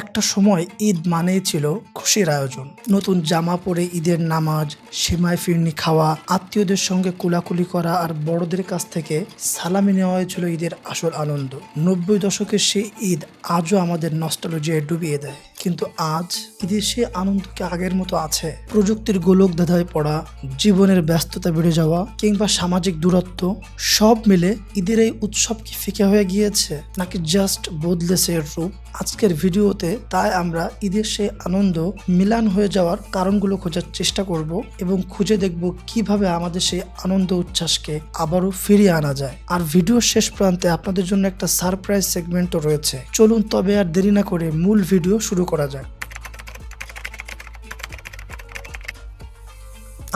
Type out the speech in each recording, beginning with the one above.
একটা সময় ঈদ মানেই ছিল খুশির আয়োজন। নতুন জামা পরে ঈদের নামাজ, সেমাই ফিরনি খাওয়া, আত্মীয়দের সঙ্গে কোলাকুলি করা আর বড়দের কাছ থেকে সালামি নেওয়াই ছিল ঈদের আসল আনন্দ। 90 দশকের সেই ঈদ আজও আমাদের নস্টালজিয়ায় ডুবিয়ে দেয়। কিন্তু আজ ঈদের সেই আনন্দ কি আগের মতো আছে? প্রযুক্তির গোলক ধাঁধায় পড়া, জীবনের ব্যস্ততা বেড়ে যাওয়া কিংবা সামাজিক দূরত্ব সব মিলে ঈদের এই উৎসব কি ফিকে হয়ে গিয়েছে, নাকি জাস্ট বদলেছে এর রূপ? আজকের ভিডিওতে তাই আমরা ঈদের সেই আনন্দ মিলান হয়ে যাওয়ার কারণগুলো খোঁজার চেষ্টা করব এবং খুঁজে দেখব কিভাবে আমাদের সেই আনন্দ উচ্ছ্বাসকে আবারও ফিরিয়ে আনা যায়। আর ভিডিওর শেষ প্রান্তে আপনাদের জন্য একটা সারপ্রাইজ সেগমেন্টও রয়েছে। চলুন তবে আর দেরি না করে মূল ভিডিও শুরু করা যাক।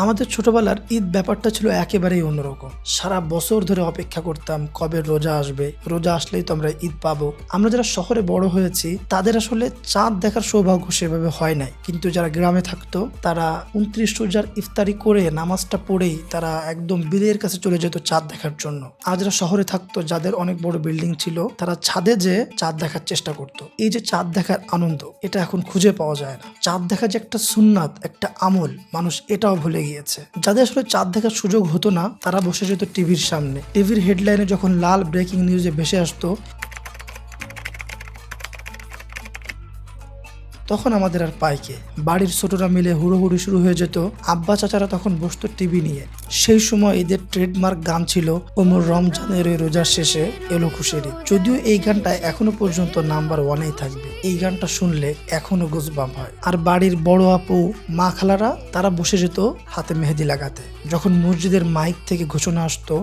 আমাদের ছোটবেলার ঈদ ব্যাপারটা ছিল একেবারেই অন্যরকম। সারা বছর ধরে অপেক্ষা করতাম কবে রোজা আসবে, রোজা আসলেই তো আমরা ঈদ পাবো। আমরা যারা শহরে বড় হয়েছি তাদের আসলে চাঁদ দেখার সৌভাগ্য সেভাবে হয় নাই, কিন্তু যারা গ্রামে থাকতো তারা 29 রোজার ইফতারি করে নামাজটা পড়েই তারা একদম বিলের কাছে চলে যেত চাঁদ দেখার জন্য। আর যারা শহরে থাকতো, যাদের অনেক বড় বিল্ডিং ছিল, তারা ছাদে যে চাঁদ দেখার চেষ্টা করতো। এই যে চাঁদ দেখার আনন্দ, এটা এখন খুঁজে পাওয়া যায় না। চাঁদ দেখা যে একটা সুন্নাত, একটা আমল, মানুষ এটাও ভুলে গিয়েছে। যাদের আসলে চাঁদ দেখার সুযোগ হতো না, তারা বসে যেত টিভির সামনে। টিভির হেডলাইনে যখন লাল ব্রেকিং নিউজে ভেসে আসতো, তখন আমাদের আর পাইকে বাড়ির ছোটরা মিলে হুড়োহুড়ি শুরু হয়ে যেত। আব্বা চাচারা তখন বসতো টিভি নিয়ে। সেই সময় ঈদের ট্রেডমার্ক গান ছিল ওমর রমজানের ওই রোজার শেষে এলো খুশির ঈদ। যদিও এই গানটা এখনো পর্যন্ত নাম্বার 1-এই থাকবে। এই গানটা শুনলে এখনো গুজবাম্প হয়। আর বাড়ির বড় আপু, মা খালারা তারা বসে যেত হাতে মেহেদি লাগাতে। যখন মসজিদের মাইক থেকে ঘোষণা আসতো,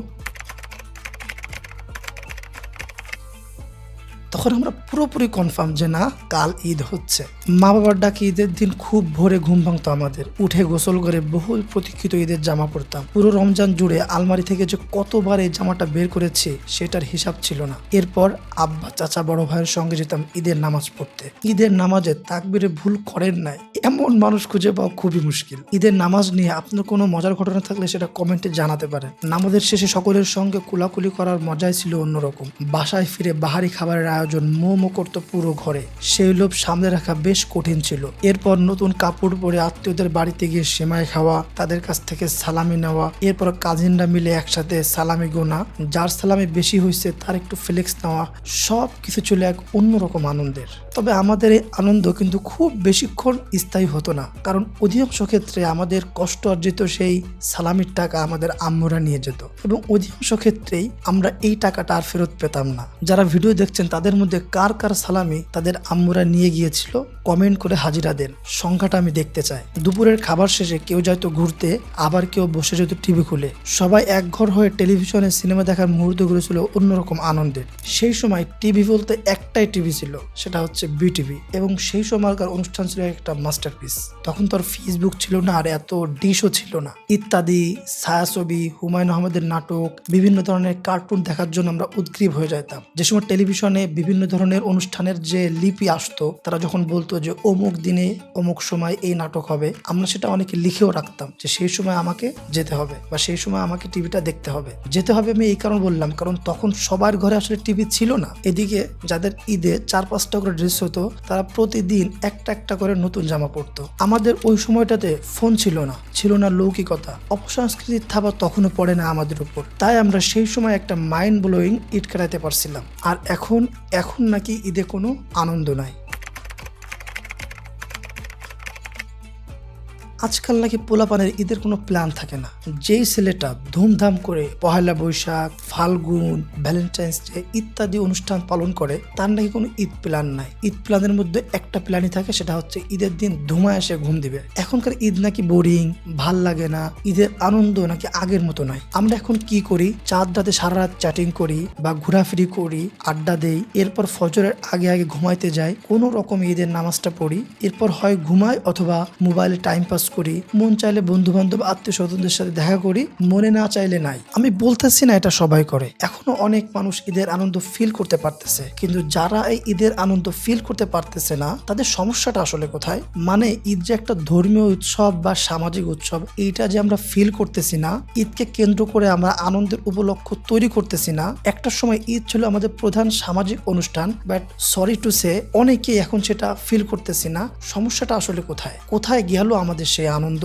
তখন আমরা পুরোপুরি কনফার্ম যে না, কাল ঈদ হচ্ছে। মা বাবার ডাকে ঈদের দিন খুব ভোরে ঘুম ভাঙতো আমাদের। উঠে গোসল করে বহুল প্রতীক্ষিত ঈদের জামা পরতাম। পুরো রমজান জুড়ে আলমারি থেকে যে কতবার এই জামাটা বের করেছি সেটার হিসাব ছিল না। এরপর আব্বা, চাচা, বড় ভাইয়ের সঙ্গে যেতাম ঈদের নামাজ পড়তে। ঈদের নামাজে তাকবীরে ভুল করেন নাই এমন মানুষ খুঁজে পাওয়া খুবই মুশকিল। ঈদের নামাজ নিয়ে আপনার কোনো মজার ঘটনা থাকলে সেটা কমেন্টে জানাতে পারেন। নামাজের শেষে সকলের সঙ্গে কোলাকুলি করার মজাই ছিল অন্যরকম। বাসায় ফিরে বাহারি খাবারের আয়োজন মোমো করতো পুরো ঘরে। সেই লোভ সামনে রাখা বেশ কঠিন ছিল। এরপর নতুন কাপড় পরে আত্মীয়দের বাড়িতে গিয়ে সেমাই খাওয়া, তাদের কাছ থেকে সালামি নেওয়া, এরপর কাজিনরা মিলে একসাথে সালামি গোনা, যার সালামি বেশি হয়েছে তার একটু ফ্লেক্স নেওয়া, সব কিছু ছিল এক অন্যরকম আনন্দের। তবে আমাদের এই আনন্দ কিন্তু খুব বেশিক্ষণ স্থায়ী হতো না, কারণ অধিকাংশ ক্ষেত্রে আমাদের কষ্ট অর্জিত সেই সালামির টাকা আমাদের আম্মুরা নিয়ে যেত এবং অধিকাংশ ক্ষেত্রেই আমরা এই টাকাটা আর ফেরত পেতাম না। যারা ভিডিও দেখছেন তাদের মধ্যে কার কার সালামি তাদের আম্মুরা নিয়ে গিয়েছিল কমেন্ট করে হাজিরা দেন, সংখ্যাটা আমি দেখতে চাই। দুপুরের খাবার শেষে কেউ যাইতো ঘুরতে, আবার কেউ বসে যেত টিভি খুলে। সবাই একঘর হয়ে টেলিভিশনে সিনেমা দেখার মুহূর্তগুলো ছিল অন্যরকম আনন্দের। সেই সময় টিভি বলতে একটাই টিভি ছিল, সেটা হচ্ছে বিটিভি, এবং সেই সময়কার অনুষ্ঠান ছিল একটা মাস্টারপিস। তখন তো আর ফেসবুক ছিল না, আর এত ডিশও ছিল না। ইত্যাদি, ছায়াছবি, হুমায়ুন আহমেদের নাটক, বিভিন্ন ধরনের কার্টুন দেখার জন্য আমরা উদগ্রীব হয়ে যেতাম। যে সময় টেলিভিশনে বিভিন্ন ধরনের অনুষ্ঠানের যে লিপি আসতো, তারা যখন বলতো যে অমুক দিনে অমুক সময় এই নাটক হবে, আমরা সেটা অনেকে লিখেও রাখতাম যে সেই সময় আমাকে যেতে হবে বা সেই সময় আমাকে টিভিটা দেখতে হবে। যেতে হবে আমি এই কারণ বললাম, কারণ তখন সবার ঘরে আসলে টিভি ছিল না। এদিকে যাদের ঈদে 4-5টা করে ড্রেস হতো, তারা প্রতিদিন একটা একটা করে নতুন জামা পরতো। আমাদের ওই সময়টাতে ফোন ছিল না, ছিল না লৌকিকতা। অপসংস্কৃতির থাবা তখনও পড়ে না আমাদের উপর। তাই আমরা সেই সময় একটা মাইন্ড ব্লোয়িং ঈদ কাটাতে পারছিলাম। আর এখন নাকি ঈদে কোনো আনন্দ নাই। আজকাল নাকি পোলাপানের ঈদের কোনো প্ল্যান থাকে না। যেই ছেলেটা ধুমধাম করে পহেলা বৈশাখ, ফাল্গুন, ভ্যালেন্টাইন্স ডে ইত্যাদি অনুষ্ঠান পালন করে, তার নাকি কোনো ঈদ প্ল্যান নাই। ঈদ প্ল্যানের মধ্যে একটা প্ল্যানই থাকে, সেটা হচ্ছে ঈদের দিন ধুমায় এসে ঘুম দিবে। এখনকার ঈদ নাকি বোরিং, ভাল লাগে না, ঈদের আনন্দ নাকি আগের মতো নাই। আমরা এখন কি করি? চাঁদ রাতে সারা রাত চ্যাটিং করি বা ঘোরাফেরি করি, আড্ডা দেই, এরপর ফজরের আগে ঘুমাইতে যাই, কোনো রকম ঈদের নামাজটা পড়ি, এরপর হয় ঘুমাই অথবা মোবাইলে টাইম পাস করি, মন চাইলে বন্ধু বান্ধব আত্মীয় স্বজনদের সাথে দেখা করি, মনে না চাইলে নাই। আমি বলতেছি না এটা সবাই করে, এখনো অনেক মানুষ ঈদের আনন্দ ফিল করতে পারতেছে, কিন্তু যারা এই ঈদের আনন্দ ফিল করতে পারতেছে না তাদের সমস্যাটা আসলে কোথায়? মানে ঈদ যে একটা ধর্মীয় উৎসব বা সামাজিক উৎসব, এইটা যে আমরা ফিল করতেছি না, ঈদকে কেন্দ্র করে আমরা আনন্দের উপলক্ষ তৈরি করতেছি না। একটা সময় ঈদ ছিল আমাদের প্রধান সামাজিক অনুষ্ঠান, বাট সরি টু সে অনেকেই এখন সেটা ফিল করতেছি না। সমস্যাটা আসলে কোথায়? কোথায় গেল আমাদের সেই আনন্দ?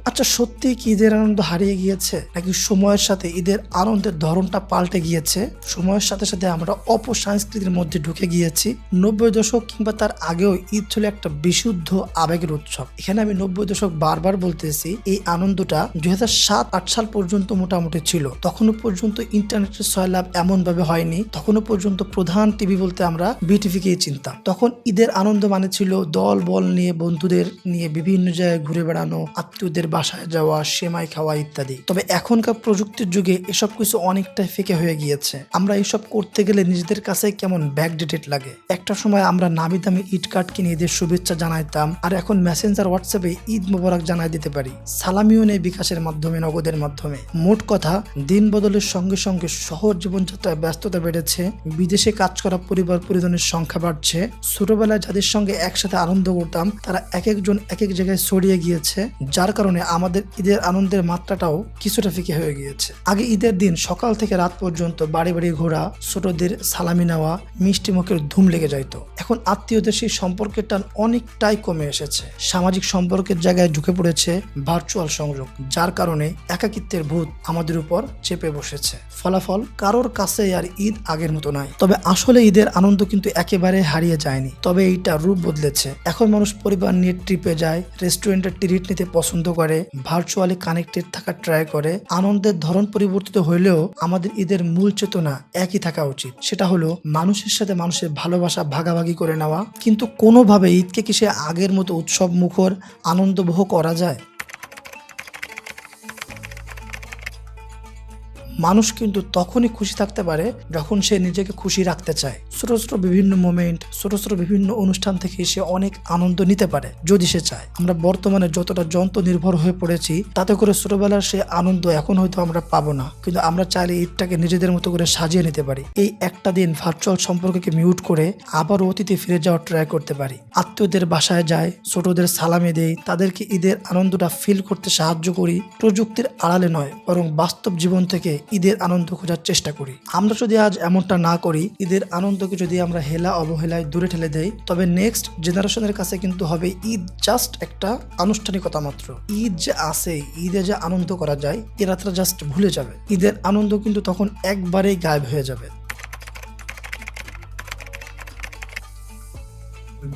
আচ্ছা, সত্যি কি ঈদের আনন্দ হারিয়ে গিয়েছে, নাকি সময়ের সাথে ঈদের আনন্দের ধরনটা পাল্টে গিয়েছে? সময়ের সাথে সাথে আমরা অপসংস্কৃতির মধ্যে ঢুকে গিয়েছি। 90 দশক কিংবা তার আগেও ঈদ ছিল একটা বিশুদ্ধ আবেগের উৎসব। এখানে আমি 90 দশক বারবার বলতেছি, এই আনন্দটা 2007-8 সাল পর্যন্ত মোটামুটি ছিল। তখনও পর্যন্ত ইন্টারনেটের সয়লাভ এমন ভাবে হয়নি। তখনও পর্যন্ত প্রধান টিভি বলতে আমরা বিটিভিকেই চিনতাম। তখন ঈদের আনন্দ মানে ছিল দল বল নিয়ে বন্ধুদের নিয়ে বিভিন্ন জায়গায় ঘুরে বেড়ানো, আত্মীয়দের বাসায় যাওয়া, সেমাই খাওয়া ইত্যাদি। তবে এখনকার প্রযুক্তির যুগে এসব কিছু অনেকটাই ফিকে হয়ে গিয়েছে। আমরা এসব করতে গেলে নিজেদের কাছে কেমন ব্যাকডেটেড লাগে। একটা সময় আমরা নামি দামি ঈদ কার্ড কিনে ঈদের শুভেচ্ছা জানাইতাম, আর এখন মেসেঞ্জার হোয়াটসঅ্যাপে ঈদ মোবারক জানাই দিতে পারি। সালামিও নেই বিকাশের মাধ্যমে, নগদের মাধ্যমে। মোট কথা, দিন বদলের সঙ্গে সঙ্গে শহর জীবনযাত্রায় ব্যস্ততা বেড়েছে, বিদেশে কাজ করা পরিবার পরিজনের সংখ্যা বাড়ছে। ছোটবেলায় যাদের সঙ্গে একসাথে আনন্দ করতাম তারা এক একজন এক এক জায়গায় ছড়িয়ে গিয়েছে, যার কারণে আমাদের ঈদের আনন্দের মাত্রাটাও কিছুটা ফিকে হয়ে গিয়েছে। আগে ঈদের দিন সকাল থেকে রাত পর্যন্ত বাড়ি বাড়ি ঘোরা, ছোটদের সালামি নেওয়া, মিষ্টি মুখের ধুম লেগে যাইতো। এখন আত্মীয়দের সেই সম্পর্কের টান অনেকটাই কমে এসেছে। সামাজিক সম্পর্কের জায়গায় ঢুকে পড়েছে ভার্চুয়াল সংযোগ, যার কারণে একাকিত্বের ভূত আমাদের উপর চেপে বসেছে। ফলাফল, কারোর কাছে আর ঈদ আগের মতো নাই। তবে আসলে ঈদের আনন্দ কিন্তু একেবারে হারিয়ে যায়নি, তবে এইটা রূপ বদলেছে। এখন মানুষ পরিবার নিয়ে ট্রিপে যায়, রেস্টুরেন্টে ট্রিট নিতে পছন্দ করে, ভার্চুয়ালি কানেক্টেড থাকার ট্রাই করে। আনন্দের ধরন পরিবর্তিত হইলেও আমাদের ঈদের মূল চেতনা একই থাকা উচিত। সেটা হলো মানুষের সাথে মানুষের ভালোবাসা ভাগাভাগি করে নেওয়া। কিন্তু কোনোভাবে ঈদকে কি সে আগের মতো উৎসব মুখর আনন্দবহ করা যায়? মানুষ কিন্তু তখনই খুশি থাকতে পারে যখন সে নিজেকে খুশি রাখতে চায়। ছোট ছোট বিভিন্ন মোমেন্ট, ছোট ছোট বিভিন্ন অনুষ্ঠান থেকে সে অনেক আনন্দ নিতে পারে যদি সে চায়। আমরা বর্তমানে যতটা যন্ত্র নির্ভর হয়ে পড়েছি, তাতে করে ছোটবেলার সে আনন্দ এখন হয়তো আমরা পাবো না, কিন্তু আমরা চাইলে ঈদটাকে নিজেদের মতো করে সাজিয়ে নিতে পারি। এই একটা দিন ভার্চুয়াল সম্পর্ককে মিউট করে আবার অতীতে ফিরে যাওয়ার ট্রাই করতে পারি। আত্মীয়দের বাসায় যাই, ছোটদের সালামি দেই, তাদেরকে ঈদের আনন্দটা ফিল করতে সাহায্য করি। প্রযুক্তির আড়ালে নয়, বরং বাস্তব জীবন থেকে ঈদের আনন্দ খোঁজার চেষ্টা করি। আমরা যদি আজ এমনটা না করি, ঈদের আনন্দকে যদি আমরা হেলা অবহেলায় দূরে ঠেলে দেই, তবে নেক্সট জেনারেশনের কাছে কিন্তু হবে ঈদ জাস্ট একটা আনুষ্ঠানিকতা মাত্র। ঈদ যে আছে, ঈদে যে আনন্দ করা যায়, এরা তারা জাস্ট ভুলে যাবে। ঈদের আনন্দ কিন্তু তখন একবারেই গায়েব হয়ে যাবে।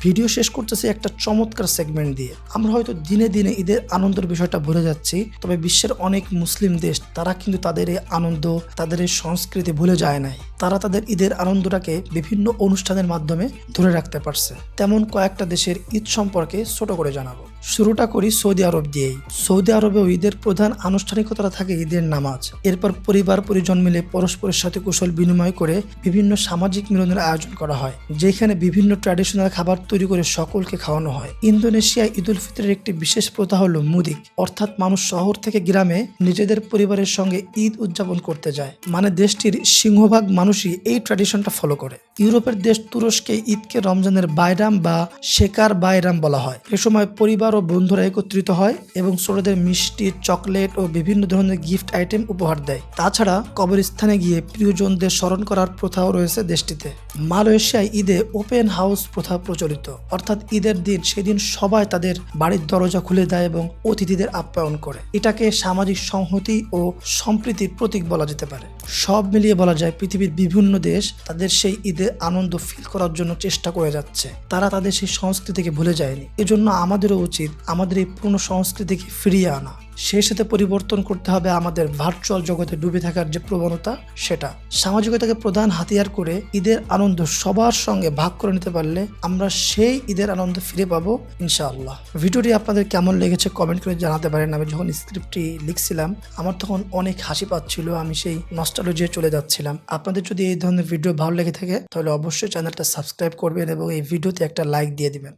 ভিডিও শেষ করতেছি একটা চমৎকার সেগমেন্ট দিয়ে। আমরা হয়তো দিনে দিনে ঈদের আনন্দের বিষয়টা ভুলে যাচ্ছি, তবে বিশ্বের অনেক মুসলিম দেশ তারা কিন্তু তাদের এই আনন্দ, তাদের এই সংস্কৃতি ভুলে যায় নাই। তারা তাদের ঈদের আনন্দটাকে বিভিন্ন অনুষ্ঠানের মাধ্যমে ধরে রাখতে পারছে। তেমন কয়েকটা দেশের ঈদ সম্পর্কে ছোট করে জানাবো। শুরুটা করি সৌদি আরব দিয়েই। সৌদি আরবেও ঈদের প্রধান আনুষ্ঠানিকতা থাকে ঈদের নামাজ। এরপর পরিবার পরিজন মিলে পরস্পরের সাথে কুশল বিনিময় করে বিভিন্ন সামাজিক মিলনের আয়োজন করা হয়, যেখানে বিভিন্ন ট্র্যাডিশনাল খাবার তৈরি করে সকলকে খাওয়ানো হয়। ইন্দোনেশিয়ায় ঈদ উল ফিতরের একটি বিশেষ প্রথা হলো মুদিক, অর্থাৎ মানুষ শহর থেকে গ্রামে নিজেদের পরিবারের সঙ্গে ঈদ উদযাপন করতে যায়। মানে দেশটির সিংহভাগ মানুষই এই ট্র্যাডিশনটা ফলো করে। ইউরোপের দেশ তুরস্কে ঈদকে রমজানের বাইরাম বা শেকার বাইরাম বলা হয়। এ সময় পরিবার ও বন্ধুরা একত্রিত হয় এবং ছোটদের মিষ্টি, চকলেট ও বিভিন্ন ধরনের গিফট আইটেম উপহার দেয়। তাছাড়া কবরস্থানে গিয়ে প্রিয়জনদের স্মরণ করার প্রথাও রয়েছে দেশটিতে। মালয়েশিয়ায় ঈদে ওপেন হাউস প্রথা প্রচলিত, অর্থাৎ ঈদের দিন সেদিন সবাই তাদের বাড়ির দরজা খুলে দেয় এবং অতিথিদের আপ্যায়ন করে। এটাকে সামাজিক সংহতি ও সম্প্রীতির প্রতীক বলা যেতে পারে। সব মিলিয়ে বলা যায় পৃথিবীর বিভিন্ন দেশ তাদের সেই ঈদের আনন্দ ফিল করার জন্য চেষ্টা করে যাচ্ছে। তারা তাদের সেই সংস্কৃতিকে ভুলে যায়নি। এজন্য আমাদেরও উচিত আমাদের এই পুরনো সংস্কৃতিকে ফিরিয়ে আনা। সেই সাথে পরিবর্তন করতে হবে আমাদের ভার্চুয়াল জগতে ডুবে থাকার যে প্রবণতা সেটা। সামাজিকতাকে প্রধান হাতিয়ার করে ঈদের আনন্দ সবার সঙ্গে ভাগ করে নিতে পারলে আমরা সেই ঈদের আনন্দ ফিরে পাবো ইনশাআল্লাহ। ভিডিওটি আপনাদের কেমন লেগেছে কমেন্ট করে জানাতে পারেন। আমি যখন স্ক্রিপ্টটি লিখছিলাম আমার তখন অনেক হাসি পাচ্ছিল, আমি সেই নস্টালজিয়ায় চলে যাচ্ছিলাম। আপনাদের যদি এই ধরনের ভিডিও ভালো লেগে থাকে তাহলে অবশ্যই চ্যানেলটা সাবস্ক্রাইব করবেন এবং এই ভিডিওতে একটা লাইক দিয়ে দিবেন।